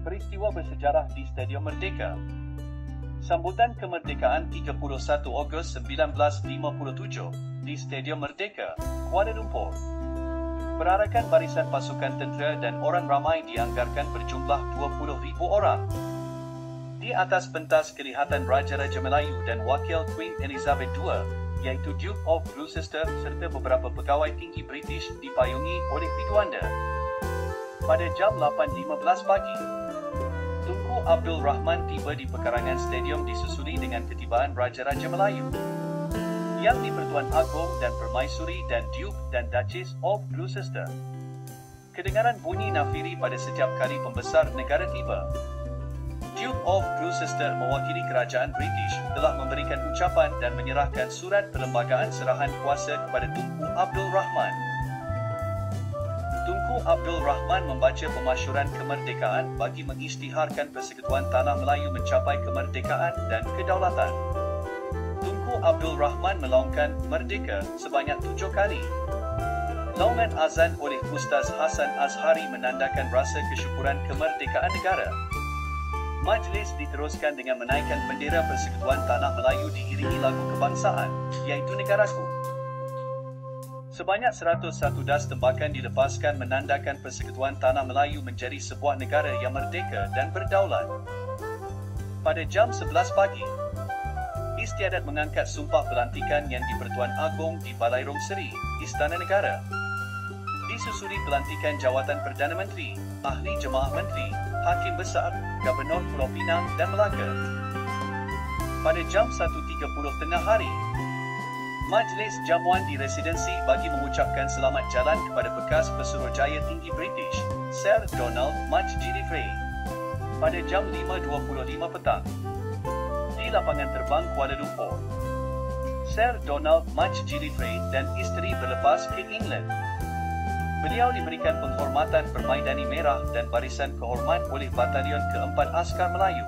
Peristiwa bersejarah di Stadium Merdeka. Sambutan kemerdekaan 31 Ogos 1957 di Stadium Merdeka, Kuala Lumpur. Perarakan barisan pasukan tentera dan orang ramai dianggarkan berjumlah 20,000 orang. Di atas pentas kelihatan Raja-Raja Melayu dan Wakil Queen Elizabeth II, iaitu Duke of Gloucester serta beberapa pegawai tinggi British dipayungi oleh Pituanda. Pada jam 8.15 pagi, Tunku Abdul Rahman tiba di pekarangan stadium disusuli dengan ketibaan Raja-Raja Melayu, Yang di-Pertuan Agong dan Permaisuri dan Duke dan Duchess of Gloucester. Kedengaran bunyi nafiri pada setiap kali pembesar negara tiba. Duke of Gloucester mewakili kerajaan British telah memberikan ucapan dan menyerahkan surat perlembagaan serahan kuasa kepada Tunku Abdul Rahman. Tunku Abdul Rahman membaca pemasyuran kemerdekaan bagi mengisytiharkan Persekutuan Tanah Melayu mencapai kemerdekaan dan kedaulatan. Tunku Abdul Rahman melaungkan Merdeka sebanyak 7 kali. Laungan azan oleh Ustaz Hasan Azhari menandakan rasa kesyukuran kemerdekaan negara. Majlis diteruskan dengan menaikkan bendera Persekutuan Tanah Melayu diiringi lagu kebangsaan, iaitu Negaraku. Sebanyak 101 das tembakan dilepaskan menandakan Persekutuan Tanah Melayu menjadi sebuah negara yang merdeka dan berdaulat. Pada jam 11 pagi, istiadat mengangkat sumpah pelantikan Yang di-Pertuan Agong di Balairong Seri, Istana Negara. Disusuli pelantikan jawatan Perdana Menteri, Ahli Jemaah Menteri, Hakim Besar, Gubernur Pulau Pinang dan Melaka. Pada jam 1.30 tengah hari, majlis jamuan di residensi bagi mengucapkan selamat jalan kepada bekas Pesuruhjaya Tinggi British, Sir Donald Mach-Gillifrey. Pada jam 5.25 petang, di lapangan terbang Kuala Lumpur, Sir Donald Mach-Gillifrey dan isteri berlepas ke England. Beliau diberikan penghormatan Permaidani Merah dan Barisan Kehormat oleh Batalion Keempat Askar Melayu.